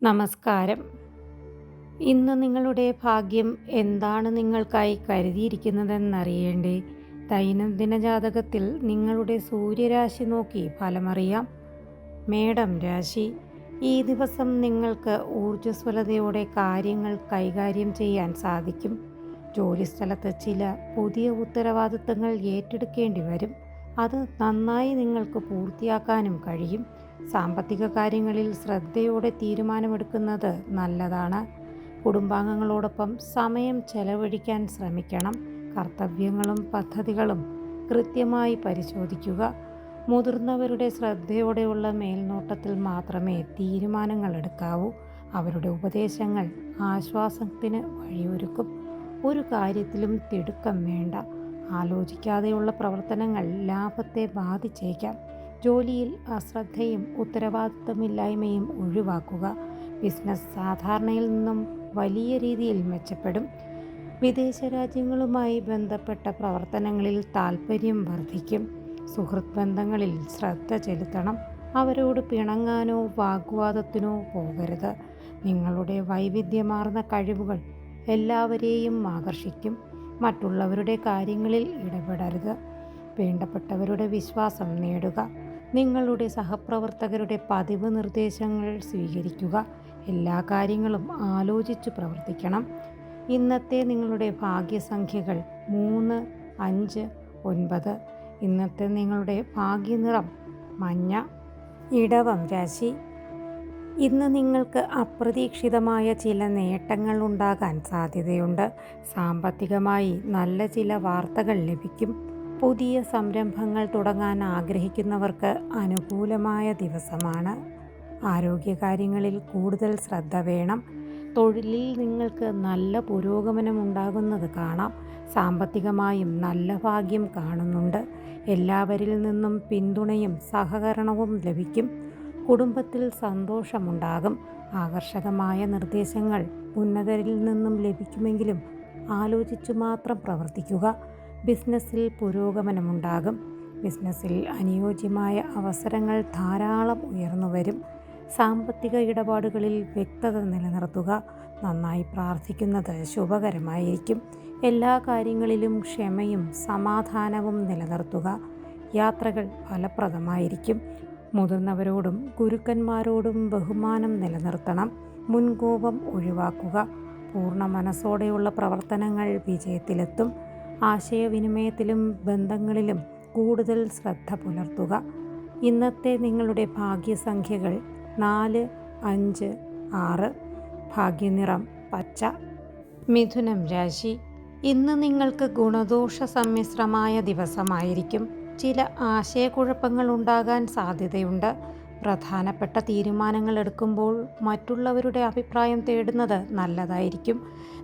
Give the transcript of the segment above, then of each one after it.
നമസ്കാരം. ഇന്ന് നിങ്ങളുടെ ഭാഗ്യം എന്താണ് നിങ്ങൾക്കായി കരുതിയിരിക്കുന്നതെന്നറിയേണ്ടേ? ദൈനംദിന ജാതകത്തിൽ നിങ്ങളുടെ സൂര്യരാശി നോക്കി ഫലമറിയാം. മേടം രാശി. ഈ ദിവസം നിങ്ങൾക്ക് ഊർജ്ജസ്വലതയോടെ കാര്യങ്ങൾ കൈകാര്യം ചെയ്യാൻ സാധിക്കും. ജോലിസ്ഥലത്ത് ചില പുതിയ ഉത്തരവാദിത്തങ്ങൾ ഏറ്റെടുക്കേണ്ടി വരും. അത് നന്നായി നിങ്ങൾക്ക് പൂർത്തിയാക്കാനും കഴിയും. സാമ്പത്തിക കാര്യങ്ങളിൽ ശ്രദ്ധയോടെ തീരുമാനമെടുക്കുന്നത് നല്ലതാണ്. കുടുംബാംഗങ്ങളോടൊപ്പം സമയം ചെലവഴിക്കാൻ ശ്രമിക്കണം. കർത്തവ്യങ്ങളും പദ്ധതികളും കൃത്യമായി പരിശോധിക്കുക. മുതിർന്നവരുടെ ശ്രദ്ധയോടെയുള്ള മേൽനോട്ടത്തിൽ മാത്രമേ തീരുമാനങ്ങൾ എടുക്കാവൂ. അവരുടെ ഉപദേശങ്ങൾ ആശ്വാസത്തിന് വഴിയൊരുക്കും. ഒരു കാര്യത്തിലും തിടുക്കം വേണ്ട. ആലോചിക്കാതെയുള്ള പ്രവർത്തനങ്ങൾ ലാഭത്തെ ബാധിച്ചേക്കാം. ജോലിയിൽ അശ്രദ്ധയും ഉത്തരവാദിത്തമില്ലായ്മയും ഒഴിവാക്കുക. ബിസിനസ് സാധാരണയിൽ നിന്നും വലിയ രീതിയിൽ മെച്ചപ്പെടും. വിദേശ രാജ്യങ്ങളുമായി ബന്ധപ്പെട്ട പ്രവർത്തനങ്ങളിൽ താൽപ്പര്യം വർദ്ധിക്കും. സുഹൃത്ത് ബന്ധങ്ങളിൽ ശ്രദ്ധ ചെലുത്തണം. അവരോട് പിണങ്ങാനോ വാഗ്വാദത്തിനോ പോകരുത്. നിങ്ങളുടെ വൈവിധ്യമാർന്ന കഴിവുകൾ എല്ലാവരെയും ആകർഷിക്കും. മറ്റുള്ളവരുടെ കാര്യങ്ങളിൽ ഇടപെടരുത്. വേണ്ടപ്പെട്ടവരുടെ വിശ്വാസം നേടുക. നിങ്ങളുടെ സഹപ്രവർത്തകരുടെ പതിവ് നിർദ്ദേശങ്ങൾ സ്വീകരിക്കുക. എല്ലാ കാര്യങ്ങളും ആലോചിച്ചു പ്രവർത്തിക്കണം. ഇന്നത്തെ നിങ്ങളുടെ ഭാഗ്യസംഖ്യകൾ 3, 5, 9. ഇന്നത്തെ നിങ്ങളുടെ ഭാഗ്യനിറം മഞ്ഞ. ഇടവം രാശി. ഇന്ന് നിങ്ങൾക്ക് അപ്രതീക്ഷിതമായ ചില നേട്ടങ്ങൾ ഉണ്ടാകാൻ സാധ്യതയുണ്ട്. സാമ്പത്തികമായി നല്ല ചില വാർത്തകൾ ലഭിക്കും. പുതിയ സംരംഭങ്ങൾ തുടങ്ങാൻ ആഗ്രഹിക്കുന്നവർക്ക് അനുകൂലമായ ദിവസമാണ്. ആരോഗ്യകാര്യങ്ങളിൽ കൂടുതൽ ശ്രദ്ധ വേണം. തൊഴിലിൽ നിങ്ങൾക്ക് നല്ല പുരോഗമനമുണ്ടാകുന്നത് കാണാം. സാമ്പത്തികമായും നല്ല ഭാഗ്യം കാണുന്നുണ്ട്. എല്ലാവരിൽ നിന്നും പിന്തുണയും സഹകരണവും ലഭിക്കും. കുടുംബത്തിൽ സന്തോഷമുണ്ടാകും. ആകർഷകമായ നിർദ്ദേശങ്ങൾ ഉന്നതരിൽ നിന്നും ലഭിക്കുമെങ്കിലും ആലോചിച്ചു മാത്രം പ്രവർത്തിക്കുക. ബിസിനസ്സിൽ പുരോഗമനമുണ്ടാകും. ബിസിനസ്സിൽ അനുയോജ്യമായ അവസരങ്ങൾ ധാരാളം ഉയർന്നുവരും. സാമ്പത്തിക ഇടപാടുകളിൽ വ്യക്തത നിലനിർത്തുക. നന്നായി പ്രാർത്ഥിക്കുന്നത് ശുഭകരമായിരിക്കും. എല്ലാ കാര്യങ്ങളിലും ക്ഷമയും സമാധാനവും നിലനിർത്തുക. യാത്രകൾ ഫലപ്രദമായിരിക്കും. മുതിർന്നവരോടും ഗുരുക്കന്മാരോടും ബഹുമാനം നിലനിർത്തണം. മുൻകോപം ഒഴിവാക്കുക. പൂർണ്ണ മനസ്സോടെയുള്ള പ്രവർത്തനങ്ങൾ വിജയത്തിലെത്തും. ആശയവിനിമയത്തിലും ബന്ധങ്ങളിലും കൂടുതൽ ശ്രദ്ധ പുലർത്തുക. ഇന്നത്തെ നിങ്ങളുടെ ഭാഗ്യസംഖ്യകൾ 4, 5, 6. ഭാഗ്യനിറം പച്ച. മിഥുനം രാശി. ഇന്ന് നിങ്ങൾക്ക് ഗുണദോഷ സമ്മിശ്രമായ ദിവസമായിരിക്കും. ചില ആശയക്കുഴപ്പങ്ങൾ ഉണ്ടാകാൻ സാധ്യതയുണ്ട്. പ്രധാനപ്പെട്ട തീരുമാനങ്ങൾ എടുക്കുമ്പോൾ മറ്റുള്ളവരുടെ അഭിപ്രായം തേടുന്നത് നല്ലതായിരിക്കും.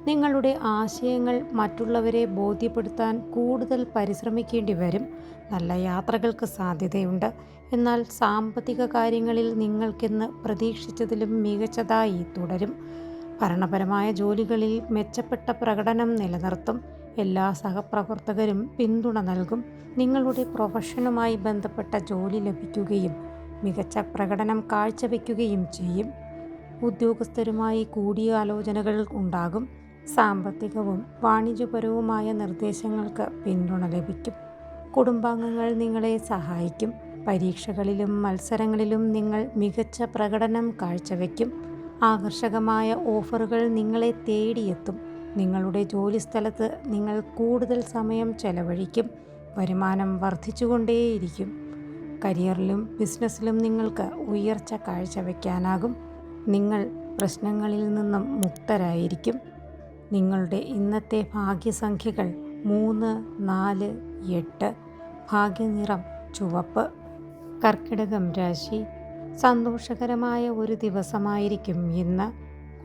നിങ്ങളുടെ ആശയങ്ങൾ മറ്റുള്ളവരെ ബോധ്യപ്പെടുത്താൻ കൂടുതൽ പരിശ്രമിക്കേണ്ടി വരും. നല്ല യാത്രകൾക്ക് സാധ്യതയുണ്ട്. എന്നാൽ സാമ്പത്തിക കാര്യങ്ങളിൽ നിങ്ങൾക്കിന്ന് പ്രതീക്ഷിച്ചതിലും മികച്ചതായി തുടരും. ഭരണപരമായ ജോലികളിൽ മെച്ചപ്പെട്ട പ്രകടനം നിലനിർത്തും. എല്ലാ സഹപ്രവർത്തകരും പിന്തുണ നൽകും. നിങ്ങളുടെ പ്രൊഫഷനുമായി ബന്ധപ്പെട്ട ജോലി ലഭിക്കുകയും മികച്ച പ്രകടനം കാഴ്ചവെക്കുകയും ചെയ്യും. ഉദ്യോഗസ്ഥരുമായി കൂടിയാലോചനകൾ ഉണ്ടാകും. സാമ്പത്തികവും വാണിജ്യപരവുമായ നിർദ്ദേശങ്ങൾക്ക് പിന്തുണ ലഭിക്കും. കുടുംബാംഗങ്ങൾ നിങ്ങളെ സഹായിക്കും. പരീക്ഷകളിലും മത്സരങ്ങളിലും നിങ്ങൾ മികച്ച പ്രകടനം കാഴ്ചവെക്കും. ആകർഷകമായ ഓഫറുകൾ നിങ്ങളെ തേടിയെത്തും. നിങ്ങളുടെ ജോലിസ്ഥലത്ത് നിങ്ങൾ കൂടുതൽ സമയം ചെലവഴിക്കും. വരുമാനം വർദ്ധിച്ചുകൊണ്ടേയിരിക്കും. കരിയറിലും ബിസിനസ്സിലും നിങ്ങൾക്ക് ഉയർച്ച കാഴ്ചവെക്കാനാകും. നിങ്ങൾ പ്രശ്നങ്ങളിൽ നിന്നും മുക്തരായിരിക്കും. നിങ്ങളുടെ ഇന്നത്തെ ഭാഗ്യസംഖ്യകൾ 3, 4, 8. ഭാഗ്യനിറം ചുവപ്പ്. കർക്കിടകം രാശി. സന്തോഷകരമായ ഒരു ദിവസമായിരിക്കും ഇന്ന്.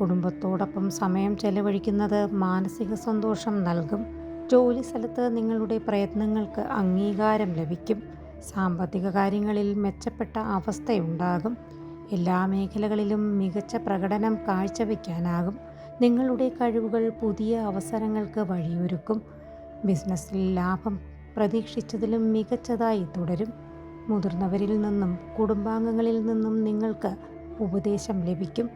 കുടുംബത്തോടൊപ്പം സമയം ചെലവഴിക്കുന്നത് മാനസിക സന്തോഷം നൽകും. ജോലി സ്ഥലത്ത് നിങ്ങളുടെ പ്രയത്നങ്ങൾക്ക് അംഗീകാരം ലഭിക്കും. സാമ്പത്തിക കാര്യങ്ങളിൽ മെച്ചപ്പെട്ട അവസ്ഥയുണ്ടാകും. എല്ലാ മേഖലകളിലും മികച്ച പ്രകടനം കാഴ്ചവെക്കാനാകും. നിങ്ങളുടെ കഴിവുകൾ പുതിയ അവസരങ്ങൾക്ക് വഴിയൊരുക്കും. ബിസിനസ്സിൽ ലാഭം പ്രതീക്ഷിച്ചതിലും മികച്ചതായി തുടരും. മുതിർന്നവരിൽ നിന്നും കുടുംബാംഗങ്ങളിൽ നിന്നും നിങ്ങൾക്ക് ഉപദേശം ലഭിക്കും.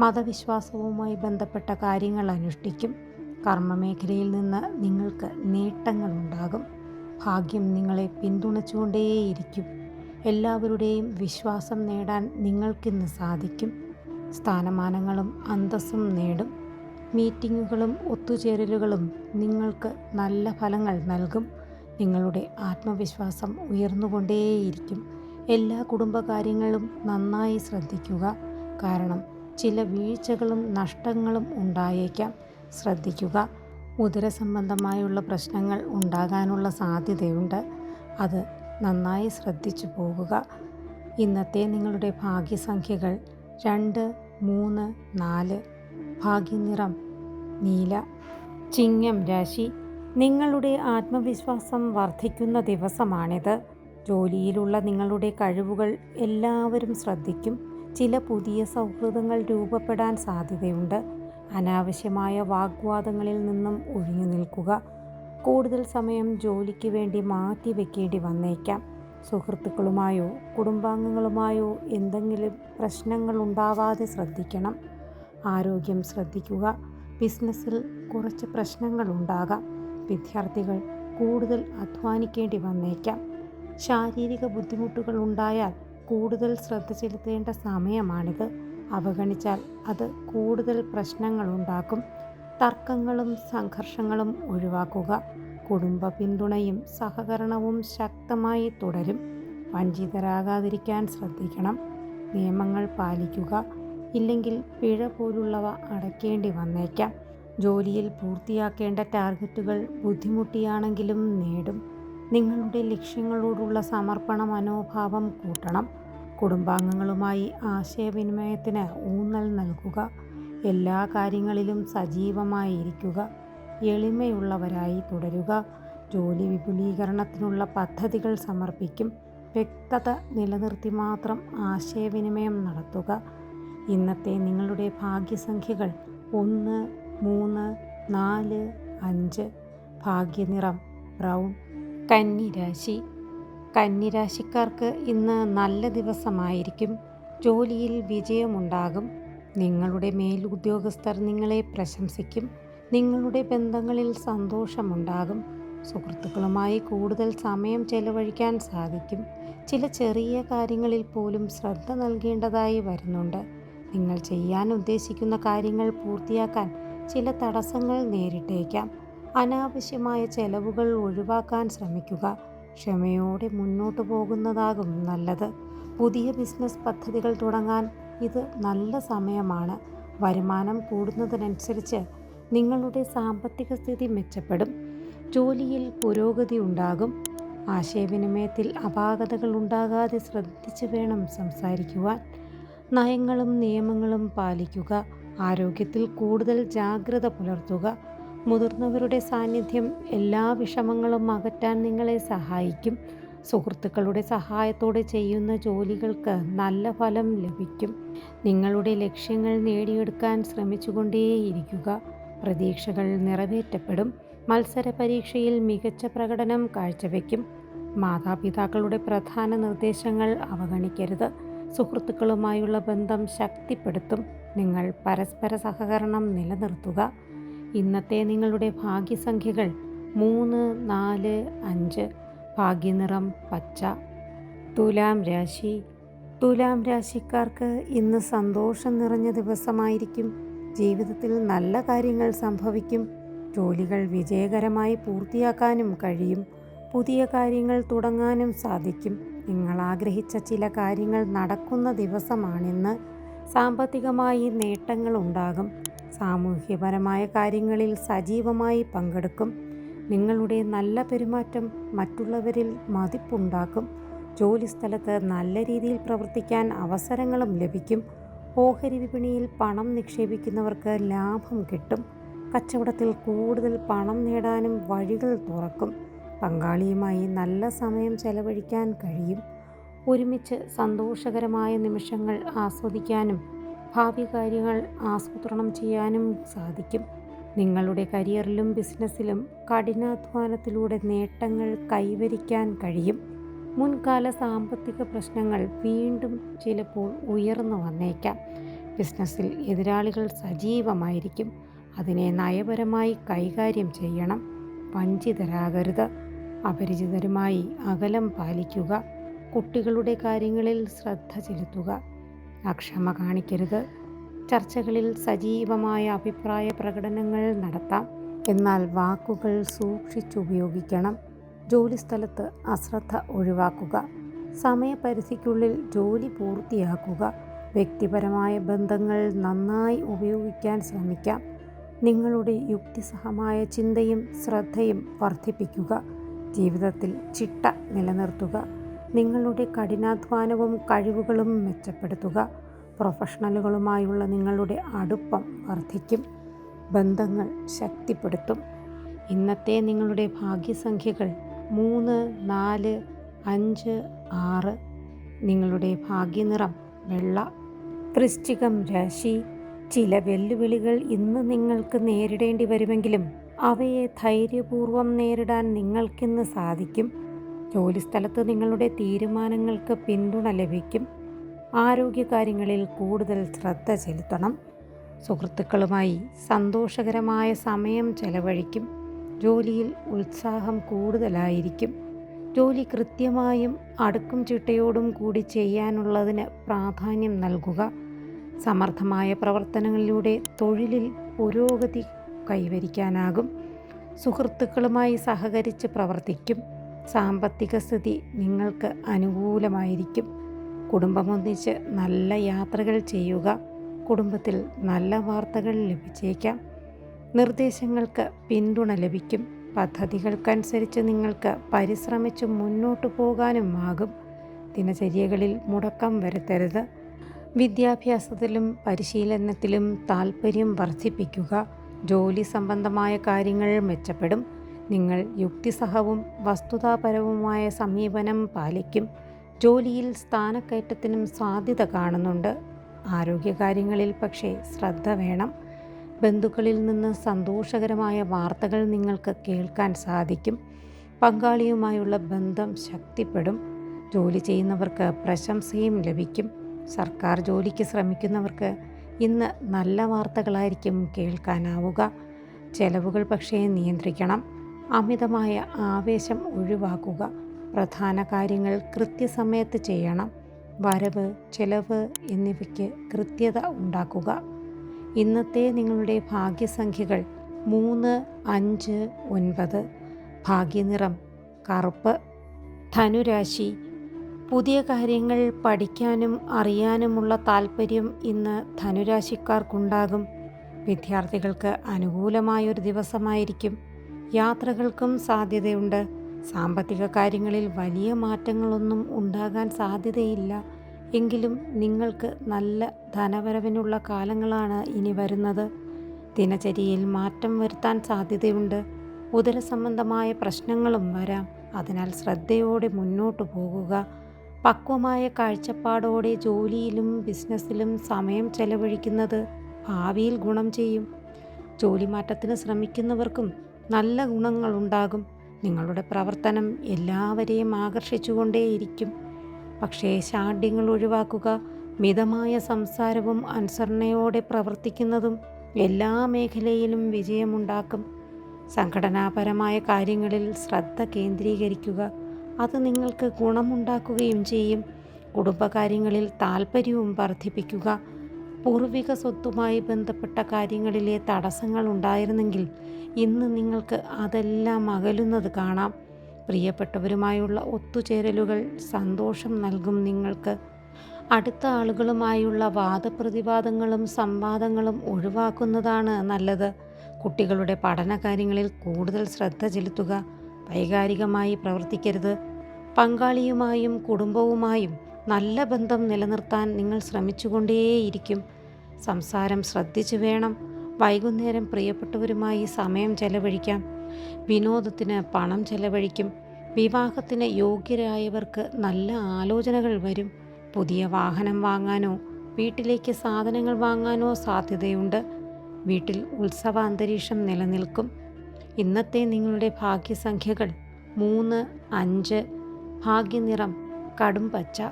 മതവിശ്വാസവുമായി ബന്ധപ്പെട്ട കാര്യങ്ങൾ അനുഷ്ഠിക്കും. കർമ്മമേഖലയിൽ നിന്ന് നിങ്ങൾക്ക് നേട്ടങ്ങളുണ്ടാകും. ഭാഗ്യം നിങ്ങളെ പിന്തുണച്ചുകൊണ്ടേയിരിക്കും. എല്ലാവരുടെയും വിശ്വാസം നേടാൻ നിങ്ങൾക്കിന്ന് സാധിക്കും. സ്ഥാനമാനങ്ങളും അന്തസ്സും നേടും. മീറ്റിങ്ങുകളും ഒത്തുചേരലുകളും നിങ്ങൾക്ക് നല്ല ഫലങ്ങൾ നൽകും. നിങ്ങളുടെ ആത്മവിശ്വാസം ഉയർന്നുകൊണ്ടേയിരിക്കും. എല്ലാ കുടുംബകാര്യങ്ങളും നന്നായി ശ്രദ്ധിക്കുക. കാരണം ചില വീഴ്ചകളും നഷ്ടങ്ങളും ഉണ്ടായേക്കാം. ശ്രദ്ധിക്കുക. ഉദരസംബന്ധമായുള്ള പ്രശ്നങ്ങൾ ഉണ്ടാകാനുള്ള സാധ്യതയുണ്ട്. അത് നന്നായി ശ്രദ്ധിച്ചു പോകുക. ഇന്നത്തെ നിങ്ങളുടെ ഭാഗ്യസംഖ്യകൾ 2, 3, 4. ഭാഗ്യനിറം നീല. ചിങ്ങം രാശി. നിങ്ങളുടെ ആത്മവിശ്വാസം വർദ്ധിക്കുന്ന ദിവസമാണിത്. ജോലിയിലുള്ള നിങ്ങളുടെ കഴിവുകൾ എല്ലാവരും ശ്രദ്ധിക്കും. ചില പുതിയ സൗഹൃദങ്ങൾ രൂപപ്പെടാൻ സാധ്യതയുണ്ട്. അനാവശ്യമായ വാഗ്വാദങ്ങളിൽ നിന്നും ഒഴിഞ്ഞു നിൽക്കുക. കൂടുതൽ സമയം ജോലിക്ക് വേണ്ടി മാറ്റിവെക്കേണ്ടി വന്നേക്കാം. സുഹൃത്തുക്കളുമായോ കുടുംബാംഗങ്ങളുമായോ എന്തെങ്കിലും പ്രശ്നങ്ങൾ ഉണ്ടാവാതെ ശ്രദ്ധിക്കണം. ആരോഗ്യം ശ്രദ്ധിക്കുക. ബിസിനസ്സിൽ കുറച്ച് പ്രശ്നങ്ങൾ ഉണ്ടാകാം. വിദ്യാർത്ഥികൾ കൂടുതൽ അധ്വാനിക്കേണ്ടി വന്നേക്കാം. ശാരീരിക ബുദ്ധിമുട്ടുകൾ ഉണ്ടായാൽ കൂടുതൽ ശ്രദ്ധ ചെലുത്തേണ്ട സമയമാണിത്. അവഗണിച്ചാൽ അത് കൂടുതൽ പ്രശ്നങ്ങളുണ്ടാക്കും. തർക്കങ്ങളും സംഘർഷങ്ങളും ഒഴിവാക്കുക. കുടുംബ പിന്തുണയും സഹകരണവും ശക്തമായി തുടരും. വഞ്ചിതരാകാതിരിക്കാൻ ശ്രദ്ധിക്കണം. നിയമങ്ങൾ പാലിക്കുക. ഇല്ലെങ്കിൽ പിഴ പോലുള്ളവ അടയ്ക്കേണ്ടി വന്നേക്കാം. ജോലിയിൽ പൂർത്തിയാക്കേണ്ട ടാർഗറ്റുകൾ ബുദ്ധിമുട്ടിയാണെങ്കിലും നേടും. നിങ്ങളുടെ ലക്ഷ്യങ്ങളോടുള്ള സമർപ്പണ മനോഭാവം കൂട്ടണം. കുടുംബാംഗങ്ങളുമായി ആശയവിനിമയത്തിന് ഊന്നൽ നൽകുക. എല്ലാ കാര്യങ്ങളിലും സജീവമായിരിക്കുക. എളിമയുള്ളവരായി തുടരുക. ജോലി വിപുലീകരണത്തിനുള്ള പദ്ധതികൾ സമർപ്പിക്കും. വ്യക്തത നിലനിർത്തി മാത്രം ആശയവിനിമയം നടത്തുക. ഇന്നത്തെ നിങ്ങളുടെ ഭാഗ്യസംഖ്യകൾ 1, 3, 4, 5. ഭാഗ്യനിറം ബ്രൗൺ. കന്നിരാശി. കന്നിരാശിക്കാർക്ക് ഇന്ന് നല്ല ദിവസമായിരിക്കും. ജോലിയിൽ വിജയമുണ്ടാകും. നിങ്ങളുടെ മേലുദ്യോഗസ്ഥർ നിങ്ങളെ പ്രശംസിക്കും. നിങ്ങളുടെ ബന്ധങ്ങളിൽ സന്തോഷമുണ്ടാകും. സുഹൃത്തുക്കളുമായി കൂടുതൽ സമയം ചെലവഴിക്കാൻ സാധിക്കും. ചില ചെറിയ കാര്യങ്ങളിൽ പോലും ശ്രദ്ധ നൽകേണ്ടതായി വരുന്നുണ്ട്. നിങ്ങൾ ചെയ്യാൻ ഉദ്ദേശിക്കുന്ന കാര്യങ്ങൾ പൂർത്തിയാക്കാൻ ചില തടസ്സങ്ങൾ നേരിട്ടേക്കാം. അനാവശ്യമായ ചെലവുകൾ ഒഴിവാക്കാൻ ശ്രമിക്കുക. ക്ഷമയോടെ മുന്നോട്ടു പോകുന്നതാകും നല്ലത്. പുതിയ ബിസിനസ് പദ്ധതികൾ തുടങ്ങാൻ ഇത് നല്ല സമയമാണ്. വരുമാനം കൂടുന്നതിനനുസരിച്ച് നിങ്ങളുടെ സാമ്പത്തിക സ്ഥിതി മെച്ചപ്പെടും. ജോലിയിൽ പുരോഗതി ഉണ്ടാകും. ആശയവിനിമയത്തിൽ അപാകതകൾ ഉണ്ടാകാതെ ശ്രദ്ധിച്ചു വേണം സംസാരിക്കുവാൻ. നയങ്ങളും നിയമങ്ങളും പാലിക്കുക. ആരോഗ്യത്തിൽ കൂടുതൽ ജാഗ്രത പുലർത്തുക. മുതിർന്നവരുടെ സാന്നിധ്യം എല്ലാ വിഷമങ്ങളും അകറ്റാൻ നിങ്ങളെ സഹായിക്കും. സുഹൃത്തുക്കളുടെ സഹായത്തോടെ ചെയ്യുന്ന ജോലികൾക്ക് നല്ല ഫലം ലഭിക്കും. നിങ്ങളുടെ ലക്ഷ്യങ്ങൾ നേടിയെടുക്കാൻ ശ്രമിച്ചുകൊണ്ടേയിരിക്കുക. പ്രതീക്ഷകൾ നിറവേറ്റപ്പെടും. മത്സര പരീക്ഷയിൽ മികച്ച പ്രകടനം കാഴ്ചവെക്കും. മാതാപിതാക്കളുടെ പ്രധാന നിർദ്ദേശങ്ങൾ അവഗണിക്കരുത്. സുഹൃത്തുക്കളുമായുള്ള ബന്ധം ശക്തിപ്പെടുത്തും. നിങ്ങൾ പരസ്പര സഹകരണം നിലനിർത്തുക. ഇന്നത്തെ നിങ്ങളുടെ ഭാഗ്യസംഖ്യകൾ 3, 4, 5. ഭാഗ്യനിറം പച്ച. തുലാം രാശി. തുലാം രാശിക്കാർക്ക് ഇന്ന് സന്തോഷം നിറഞ്ഞ ദിവസമായിരിക്കും. ജീവിതത്തിൽ നല്ല കാര്യങ്ങൾ സംഭവിക്കും. ജോലികൾ വിജയകരമായി പൂർത്തിയാക്കാനും കഴിയും. പുതിയ കാര്യങ്ങൾ തുടങ്ങാനും സാധിക്കും. നിങ്ങൾ ആഗ്രഹിച്ച ചില കാര്യങ്ങൾ നടക്കുന്ന ദിവസമാണിന്ന്. സാമ്പത്തികമായി നേട്ടങ്ങൾ ഉണ്ടാകും. സാമൂഹ്യപരമായ കാര്യങ്ങളിൽ സജീവമായി പങ്കെടുക്കും. നിങ്ങളുടെ നല്ല പെരുമാറ്റം മറ്റുള്ളവരിൽ മതിപ്പുണ്ടാക്കും. ജോലിസ്ഥലത്ത് നല്ല രീതിയിൽ പ്രവർത്തിക്കാൻ അവസരങ്ങളും ലഭിക്കും. ഓഹരി വിപണിയിൽ പണം നിക്ഷേപിക്കുന്നവർക്ക് ലാഭം കിട്ടും. കച്ചവടത്തിൽ കൂടുതൽ പണം നേടാനും വഴികൾ തുറക്കും. പങ്കാളിയുമായി നല്ല സമയം ചെലവഴിക്കാൻ കഴിയും. ഒരുമിച്ച് സന്തോഷകരമായ നിമിഷങ്ങൾ ആസ്വദിക്കാനും ഭാവി കാര്യങ്ങൾ ആസൂത്രണം ചെയ്യാനും സാധിക്കും. നിങ്ങളുടെ കരിയറിലും ബിസിനസ്സിലും കഠിനാധ്വാനത്തിലൂടെ നേട്ടങ്ങൾ കൈവരിക്കാൻ കഴിയും. മുൻകാല സാമ്പത്തിക പ്രശ്നങ്ങൾ വീണ്ടും ചിലപ്പോൾ ഉയർന്നു വന്നേക്കാം. ബിസിനസ്സിൽ എതിരാളികൾ സജീവമായിരിക്കും. അതിനെ നയപരമായി കൈകാര്യം ചെയ്യണം. വഞ്ചിതരാകരുത്. അപരിചിതരുമായി അകലം പാലിക്കുക. കുട്ടികളുടെ കാര്യങ്ങളിൽ ശ്രദ്ധ ചെലുത്തുക. അക്ഷമ കാണിക്കരുത്. ചർച്ചകളിൽ സജീവമായ അഭിപ്രായ പ്രകടനങ്ങൾ നടത്താം. എന്നാൽ വാക്കുകൾ സൂക്ഷിച്ചുപയോഗിക്കണം. ജോലിസ്ഥലത്ത് അശ്രദ്ധ ഒഴിവാക്കുക. സമയപരിധിക്കുള്ളിൽ ജോലി പൂർത്തിയാക്കുക. വ്യക്തിപരമായ ബന്ധങ്ങൾ നന്നായി ഉപയോഗിക്കാൻ ശ്രമിക്കാം. നിങ്ങളുടെ യുക്തിസഹമായ ചിന്തയും ശ്രദ്ധയും വർദ്ധിപ്പിക്കുക. ജീവിതത്തിൽ ചിട്ട നിലനിർത്തുക. നിങ്ങളുടെ കഠിനാധ്വാനവും കഴിവുകളും മെച്ചപ്പെടുത്തുക. പ്രൊഫഷണലുകളുമായുള്ള നിങ്ങളുടെ അടുപ്പം വർദ്ധിക്കും. ബന്ധങ്ങൾ ശക്തിപ്പെടുത്തും. ഇന്നത്തെ നിങ്ങളുടെ ഭാഗ്യസംഖ്യകൾ 3, 4, 5, 6. നിങ്ങളുടെ ഭാഗ്യനിറം വെള്ള. വൃശ്ചികം രാശി. ചില വെല്ലുവിളികൾ ഇന്ന് നിങ്ങൾക്ക് നേരിടേണ്ടി വരുമെങ്കിലും അവയെ ധൈര്യപൂർവ്വം നേരിടാൻ നിങ്ങൾക്കിന്ന് സാധിക്കും. ജോലിസ്ഥലത്ത് നിങ്ങളുടെ തീരുമാനങ്ങൾക്ക് പിന്തുണ ലഭിക്കും. ആരോഗ്യകാര്യങ്ങളിൽ കൂടുതൽ ശ്രദ്ധ ചെലുത്തണം. സുഹൃത്തുക്കളുമായി സന്തോഷകരമായ സമയം ചെലവഴിക്കും. ജോലിയിൽ ഉത്സാഹം കൂടുതലായിരിക്കും. ജോലി കൃത്യമായും അടുക്കും ചിട്ടയോടും കൂടി ചെയ്യാനുള്ളതിന് പ്രാധാന്യം നൽകുക. സമർത്ഥമായ പ്രവർത്തനങ്ങളിലൂടെ തൊഴിലിൽ പുരോഗതി കൈവരിക്കാനാകും. സുഹൃത്തുക്കളുമായി സഹകരിച്ച് പ്രവർത്തിക്കും. സാമ്പത്തിക സ്ഥിതി നിങ്ങൾക്ക് അനുകൂലമായിരിക്കും. കുടുംബമൊന്നിച്ച് നല്ല യാത്രകൾ ചെയ്യുക. കുടുംബത്തിൽ നല്ല വാർത്തകൾ ലഭിച്ചേക്കാം. നിർദ്ദേശങ്ങൾക്ക് പിന്തുണ ലഭിക്കും. പദ്ധതികൾക്കനുസരിച്ച് നിങ്ങൾക്ക് പരിശ്രമിച്ച് മുന്നോട്ടു പോകാനുമാകും. ദിനചര്യകളിൽ മുടക്കം വരുത്തരുത്. വിദ്യാഭ്യാസത്തിലും പരിശീലനത്തിലും താൽപ്പര്യം വർദ്ധിപ്പിക്കുക. ജോലി സംബന്ധമായ കാര്യങ്ങൾ മെച്ചപ്പെടും. നിങ്ങൾ യുക്തിസഹവും വസ്തുതാപരവുമായ സമീപനം പാലിക്കും. ജോലിയിൽ സ്ഥാനക്കയറ്റത്തിനും സാധ്യത കാണുന്നുണ്ട്. ആരോഗ്യകാര്യങ്ങളിൽ പക്ഷേ ശ്രദ്ധ വേണം. ബന്ധുക്കളിൽ നിന്ന് സന്തോഷകരമായ വാർത്തകൾ നിങ്ങൾക്ക് കേൾക്കാൻ സാധിക്കും. പങ്കാളിയുമായുള്ള ബന്ധം ശക്തിപ്പെടും. ജോലി ചെയ്യുന്നവർക്ക് പ്രശംസയും ലഭിക്കും. സർക്കാർ ജോലിക്ക് ശ്രമിക്കുന്നവർക്ക് ഇന്ന് നല്ല വാർത്തകളായിരിക്കും കേൾക്കാനാവുക. ചെലവുകൾ പക്ഷേ നിയന്ത്രിക്കണം. അമിതമായ ആവേശം ഒഴിവാക്കുക. പ്രധാന കാര്യങ്ങൾ കൃത്യസമയത്ത് ചെയ്യണം. വരവ്, ചെലവ് എന്നിവയ്ക്ക് കൃത്യത ഉണ്ടാക്കുക. ഇന്നത്തെ നിങ്ങളുടെ ഭാഗ്യസംഖ്യകൾ 3, 5, 9. ഭാഗ്യനിറം കറുപ്പ്. ധനുരാശി. പുതിയ കാര്യങ്ങൾ പഠിക്കാനും അറിയാനുമുള്ള താൽപ്പര്യം ഇന്ന് ധനുരാശിക്കാർക്കുണ്ടാകും. വിദ്യാർത്ഥികൾക്ക് അനുകൂലമായൊരു ദിവസമായിരിക്കും. യാത്രകൾക്കും സാധ്യതയുണ്ട്. സാമ്പത്തിക കാര്യങ്ങളിൽ വലിയ മാറ്റങ്ങളൊന്നും ഉണ്ടാകാൻ സാധ്യതയില്ല. എങ്കിലും നിങ്ങൾക്ക് നല്ല ധനവരവിനുള്ള കാലങ്ങളാണ് ഇനി വരുന്നത്. ദിനചര്യയിൽ മാറ്റം വരുത്താൻ സാധ്യതയുണ്ട്. ഉദരസംബന്ധമായ പ്രശ്നങ്ങളും വരാം. അതിനാൽ ശ്രദ്ധയോടെ മുന്നോട്ടു പോകുക. പക്വമായ കാഴ്ചപ്പാടോടെ ജോലിയിലും ബിസിനസ്സിലും സമയം ചെലവഴിക്കുന്നത് ഭാവിയിൽ ഗുണം ചെയ്യും. ജോലി മാറ്റത്തിന് ശ്രമിക്കുന്നവർക്കും നല്ല ഗുണങ്ങളുണ്ടാകും. നിങ്ങളുടെ പ്രവർത്തനം എല്ലാവരെയും ആകർഷിച്ചുകൊണ്ടേയിരിക്കും. പക്ഷേ ശാഠ്യങ്ങൾ ഒഴിവാക്കുക. മിതമായ സംസാരവും അനുസരണയോടെ പ്രവർത്തിക്കുന്നതും എല്ലാ മേഖലയിലും വിജയമുണ്ടാക്കും. സംഘടനാപരമായ കാര്യങ്ങളിൽ ശ്രദ്ധ കേന്ദ്രീകരിക്കുക. അത് നിങ്ങൾക്ക് ഗുണമുണ്ടാക്കുകയും ചെയ്യും. കുടുംബകാര്യങ്ങളിൽ താൽപ്പര്യവും വർദ്ധിപ്പിക്കുക. പൂർവിക സ്വത്തുമായി ബന്ധപ്പെട്ട കാര്യങ്ങളിലെ തടസ്സങ്ങൾ ഉണ്ടായിരുന്നെങ്കിൽ ഇന്ന് നിങ്ങൾക്ക് അതെല്ലാം അകലുന്നത് കാണാം. പ്രിയപ്പെട്ടവരുമായുള്ള ഒത്തുചേരലുകൾ സന്തോഷം നൽകും നിങ്ങൾക്ക്. അടുത്ത ആളുകളുമായുള്ള വാദപ്രതിവാദങ്ങളും സംവാദങ്ങളും ഒഴിവാക്കുന്നതാണ് നല്ലത്. കുട്ടികളുടെ പഠനകാര്യങ്ങളിൽ കൂടുതൽ ശ്രദ്ധ ചെലുത്തുക. വൈകാരികമായി പ്രവർത്തിക്കരുത്. പങ്കാളിയുമായും കുടുംബവുമായും നല്ല ബന്ധം നിലനിർത്താൻ നിങ്ങൾ ശ്രമിച്ചുകൊണ്ടേയിരിക്കും. സംസാരം ശ്രദ്ധിച്ചു വേണം. വൈകുന്നേരം പ്രിയപ്പെട്ടവരുമായി സമയം ചെലവഴിക്കാം. വിനോദത്തിന് പണം ചെലവഴിക്കും. വിവാഹത്തിന് യോഗ്യരായവർക്ക് നല്ല ആലോചനകൾ വരും. പുതിയ വാഹനം വാങ്ങാനോ വീട്ടിലേക്ക് സാധനങ്ങൾ വാങ്ങാനോ സാധ്യതയുണ്ട്. വീട്ടിൽ ഉത്സവ അന്തരീക്ഷം നിലനിൽക്കും. ഇന്നത്തെ നിങ്ങളുടെ ഭാഗ്യസംഖ്യകൾ 3, 5. ഭാഗ്യനിറം കടും പച്ച.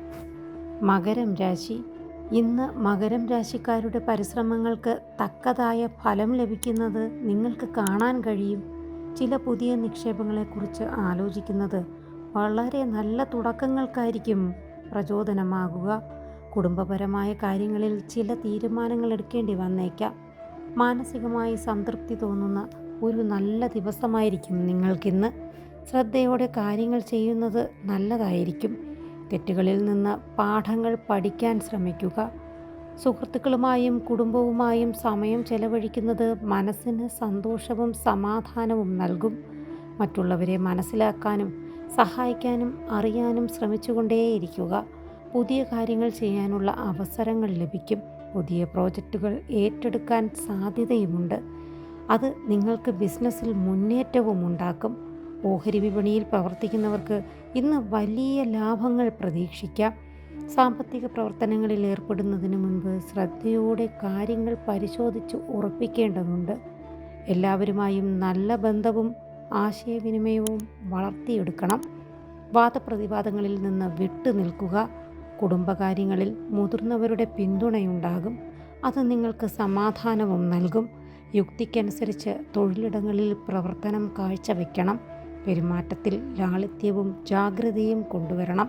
മകരം രാശി. ഇന്ന് മകരം രാശിക്കാരുടെ പരിശ്രമങ്ങൾക്ക് തക്കതായ ഫലം ലഭിക്കുന്നത് നിങ്ങൾക്ക് കാണാൻ കഴിയും. ചില പുതിയ നിക്ഷേപങ്ങളെക്കുറിച്ച് ആലോചിക്കുന്നത് വളരെ നല്ല തുടക്കങ്ങൾക്കായിരിക്കും പ്രചോദനമാകുക. കുടുംബപരമായ കാര്യങ്ങളിൽ ചില തീരുമാനങ്ങൾ എടുക്കേണ്ടി വന്നേക്കാം. മാനസികമായി സംതൃപ്തി തോന്നുന്ന ഒരു നല്ല ദിവസമായിരിക്കും നിങ്ങൾക്കിന്ന്. ശ്രദ്ധയോടെ കാര്യങ്ങൾ ചെയ്യുന്നത് നല്ലതായിരിക്കും. തെറ്റുകളിൽ നിന്ന് പാഠങ്ങൾ പഠിക്കാൻ ശ്രമിക്കുക. സുഹൃത്തുക്കളുമായും കുടുംബവുമായും സമയം ചെലവഴിക്കുന്നത് മനസ്സിന് സന്തോഷവും സമാധാനവും നൽകും. മറ്റുള്ളവരെ മനസ്സിലാക്കാനും സഹായിക്കാനും അറിയാനും ശ്രമിച്ചുകൊണ്ടേയിരിക്കുക. പുതിയ കാര്യങ്ങൾ ചെയ്യാനുള്ള അവസരങ്ങൾ ലഭിക്കും. പുതിയ പ്രോജക്റ്റുകൾ ഏറ്റെടുക്കാൻ സാധ്യതയുമുണ്ട്. അത് നിങ്ങൾക്ക് ബിസിനസ്സിൽ മുന്നേറ്റവും ഉണ്ടാക്കും. ഓഹരി വിപണിയിൽ പ്രവർത്തിക്കുന്നവർക്ക് ഇന്ന് വലിയ ലാഭങ്ങൾ പ്രതീക്ഷിക്കാം. സാമ്പത്തിക പ്രവർത്തനങ്ങളിൽ ഏർപ്പെടുന്നതിന് മുൻപ് ശ്രദ്ധയോടെ കാര്യങ്ങൾ പരിശോധിച്ച് ഉറപ്പിക്കേണ്ടതുണ്ട്. എല്ലാവരുമായും നല്ല ബന്ധവും ആശയവിനിമയവും വളർത്തിയെടുക്കണം. വാദപ്രതിവാദങ്ങളിൽ നിന്ന് വിട്ടു നിൽക്കുക. കുടുംബകാര്യങ്ങളിൽ മുതിർന്നവരുടെ പിന്തുണയുണ്ടാകും. അത് നിങ്ങൾക്ക് സമാധാനവും നൽകും. യുക്തിക്കനുസരിച്ച് തൊഴിലിടങ്ങളിൽ പ്രവർത്തനം കാഴ്ചവെക്കണം. പെരുമാറ്റത്തിൽ ലാളിത്യവും ജാഗ്രതയും കൊണ്ടുവരണം.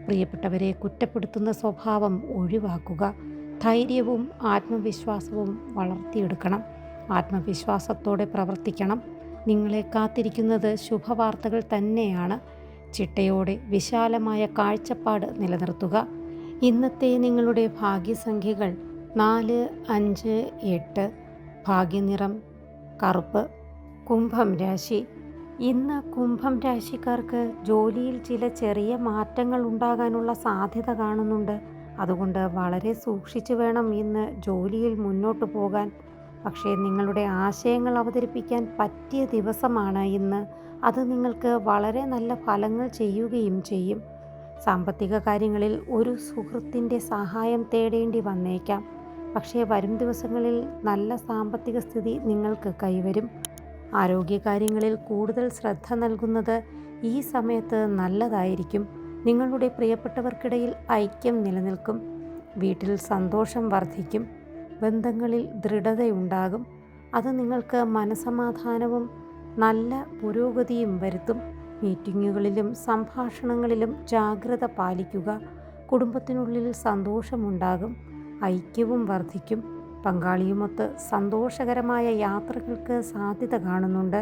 പ്രിയപ്പെട്ടവരെ കുറ്റപ്പെടുത്തുന്ന സ്വഭാവം ഒഴിവാക്കുക. ധൈര്യവും ആത്മവിശ്വാസവും വളർത്തിയെടുക്കണം. ആത്മവിശ്വാസത്തോടെ പ്രവർത്തിക്കണം. നിങ്ങളെ കാത്തിരിക്കുന്നത് ശുഭവാർത്തകൾ തന്നെയാണ്. ചിട്ടയോടെ വിശാലമായ കാഴ്ചപ്പാട് നിലനിർത്തുക. ഇന്നത്തെ നിങ്ങളുടെ ഭാഗ്യസംഖ്യകൾ 4, 5, 8. ഭാഗ്യനിറം കറുപ്പ്. കുംഭം രാശി. ഇന്ന് കുംഭം രാശിക്കാർക്ക് ജോലിയിൽ ചില ചെറിയ മാറ്റങ്ങൾ ഉണ്ടാകാനുള്ള സാധ്യത കാണുന്നുണ്ട്. അതുകൊണ്ട് വളരെ സൂക്ഷിച്ചു വേണം ഇന്ന് ജോലിയിൽ മുന്നോട്ട് പോകാൻ. പക്ഷേ നിങ്ങളുടെ ആശയങ്ങൾ അവതരിപ്പിക്കാൻ പറ്റിയ ദിവസമാണ് ഇന്ന്. അത് നിങ്ങൾക്ക് വളരെ നല്ല ഫലങ്ങൾ ചെയ്യുകയും ചെയ്യും. സാമ്പത്തിക കാര്യങ്ങളിൽ ഒരു സുഹൃത്തിൻ്റെ സഹായം തേടേണ്ടി വന്നേക്കാം. പക്ഷേ വരും ദിവസങ്ങളിൽ നല്ല സാമ്പത്തിക സ്ഥിതി നിങ്ങൾക്ക് കൈവരും. ആരോഗ്യകാര്യങ്ങളിൽ കൂടുതൽ ശ്രദ്ധ നൽകുന്നത് ഈ സമയത്ത് നല്ലതായിരിക്കും. നിങ്ങളുടെ പ്രിയപ്പെട്ടവർക്കിടയിൽ ഐക്യം നിലനിൽക്കും. വീട്ടിൽ സന്തോഷം വർദ്ധിക്കും. ബന്ധങ്ങളിൽ ദൃഢതയുണ്ടാകും. അത് നിങ്ങൾക്ക് മനസമാധാനവും നല്ല പുരോഗതിയും വരുത്തും. മീറ്റിങ്ങുകളിലും സംഭാഷണങ്ങളിലും ജാഗ്രത പാലിക്കുക. കുടുംബത്തിനുള്ളിൽ സന്തോഷമുണ്ടാകും. ഐക്യവും വർദ്ധിക്കും. പങ്കാളിയുമൊത്ത് സന്തോഷകരമായ യാത്രകൾക്ക് സാധ്യത കാണുന്നുണ്ട്.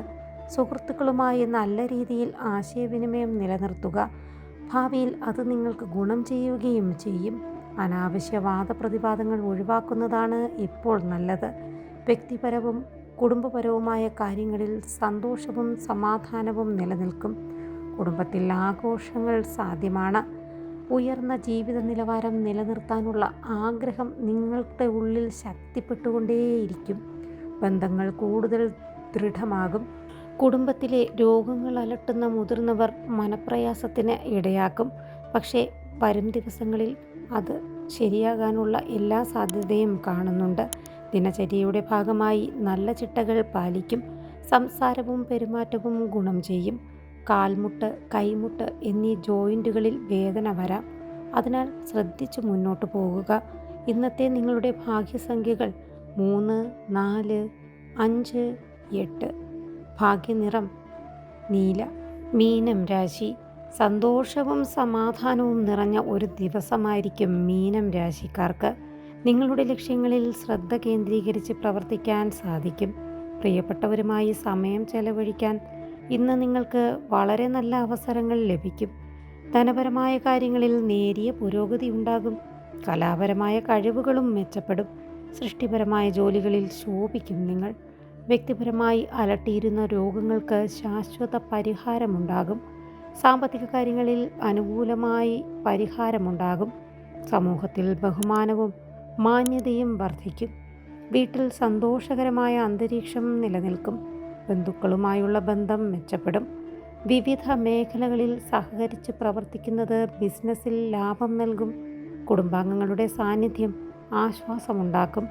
സുഹൃത്തുക്കളുമായി നല്ല രീതിയിൽ ആശയവിനിമയം നിലനിർത്തുക. ഭാവിയിൽ അത് നിങ്ങൾക്ക് ഗുണം ചെയ്യുകയും ചെയ്യും. അനാവശ്യ വാദപ്രതിവാദങ്ങൾ ഒഴിവാക്കുന്നതാണ് ഇപ്പോൾ നല്ലത്. വ്യക്തിപരവും കുടുംബപരവുമായ കാര്യങ്ങളിൽ സന്തോഷവും സമാധാനവും നിലനിൽക്കും. കുടുംബത്തിൽ ആഘോഷങ്ങൾ സാധ്യമാണ്. ഉയർന്ന ജീവിത നിലവാരം നിലനിർത്താനുള്ള ആഗ്രഹം നിങ്ങളുടെ ഉള്ളിൽ ശക്തിപ്പെട്ടുകൊണ്ടേയിരിക്കും. ബന്ധങ്ങൾ കൂടുതൽ ദൃഢമാകും. കുടുംബത്തിലെ രോഗങ്ങൾ അലട്ടുന്ന മുതിർന്നവർ മനപ്രയാസത്തിന് ഇടയാക്കും. പക്ഷേ വരും ദിവസങ്ങളിൽ അത് ശരിയാകാനുള്ള എല്ലാ സാധ്യതയും കാണുന്നുണ്ട്. ദിനചര്യയുടെ ഭാഗമായി നല്ല ചിട്ടകൾ പാലിക്കും. സംസാരവും പെരുമാറ്റവും ഗുണം ചെയ്യും. കാൽമുട്ട്, കൈമുട്ട് എന്നീ ജോയിൻറ്റുകളിൽ വേദന വരാം. അതിനാൽ ശ്രദ്ധിച്ചു മുന്നോട്ട് പോകുക. ഇന്നത്തെ നിങ്ങളുടെ ഭാഗ്യസംഖ്യകൾ 3, 4, 5, 8. ഭാഗ്യനിറം നീല. മീനം രാശി. സന്തോഷവും സമാധാനവും നിറഞ്ഞ ഒരു ദിവസമായിരിക്കും മീനം രാശിക്കാർക്ക്. നിങ്ങളുടെ ലക്ഷ്യങ്ങളിൽ ശ്രദ്ധ കേന്ദ്രീകരിച്ച് പ്രവർത്തിക്കാൻ സാധിക്കും. പ്രിയപ്പെട്ടവരുമായി സമയം ചെലവഴിക്കാൻ ഇന്ന് നിങ്ങൾക്ക് വളരെ നല്ല അവസരങ്ങൾ ലഭിക്കും. ധനപരമായ കാര്യങ്ങളിൽ നേരിയ പുരോഗതി ഉണ്ടാകും. കലാപരമായ കഴിവുകളും മെച്ചപ്പെടും. സൃഷ്ടിപരമായ ജോലികളിൽ ശോഭിക്കും നിങ്ങൾ. വ്യക്തിപരമായി അലട്ടിയിരുന്ന രോഗങ്ങൾക്ക് ശാശ്വത പരിഹാരമുണ്ടാകും. സാമ്പത്തിക കാര്യങ്ങളിൽ അനുകൂലമായി പരിഹാരമുണ്ടാകും. സമൂഹത്തിൽ ബഹുമാനവും മാന്യതയും വർദ്ധിക്കും. വീട്ടിൽ സന്തോഷകരമായ അന്തരീക്ഷം നിലനിൽക്കും. ബന്ധുക്കളുമായുള്ള ബന്ധം മെച്ചപ്പെടും. വിവിധ മേഖലകളിൽ സഹകരിച്ച് പ്രവർത്തിക്കുന്നത് ബിസിനസ്സിൽ ലാഭം നൽകും. കുടുംബാംഗങ്ങളുടെ സാന്നിധ്യം ആശ്വാസമുണ്ടാക്കും.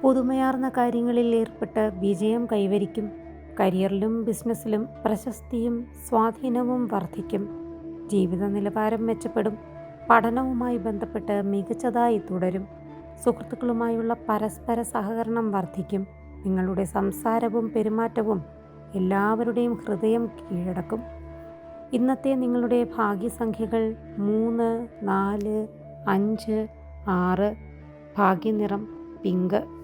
പുതുമയാർന്ന കാര്യങ്ങളിൽ ഏർപ്പെട്ട് വിജയം കൈവരിക്കും. കരിയറിലും ബിസിനസ്സിലും പ്രശസ്തിയും സ്വാധീനവും വർദ്ധിക്കും. ജീവിത നിലവാരം മെച്ചപ്പെടും. പഠനവുമായി ബന്ധപ്പെട്ട് മികച്ചതായി തുടരും. സുഹൃത്തുക്കളുമായുള്ള പരസ്പര സഹകരണം വർദ്ധിക്കും. നിങ്ങളുടെ സംസാരവും പെരുമാറ്റവും എല്ലാവരുടെയും ഹൃദയം കീഴടക്കും. ഇന്നത്തെ നിങ്ങളുടെ ഭാഗ്യസംഖ്യകൾ 3, 4, 5, 6. ഭാഗ്യനിറം പിങ്ക്.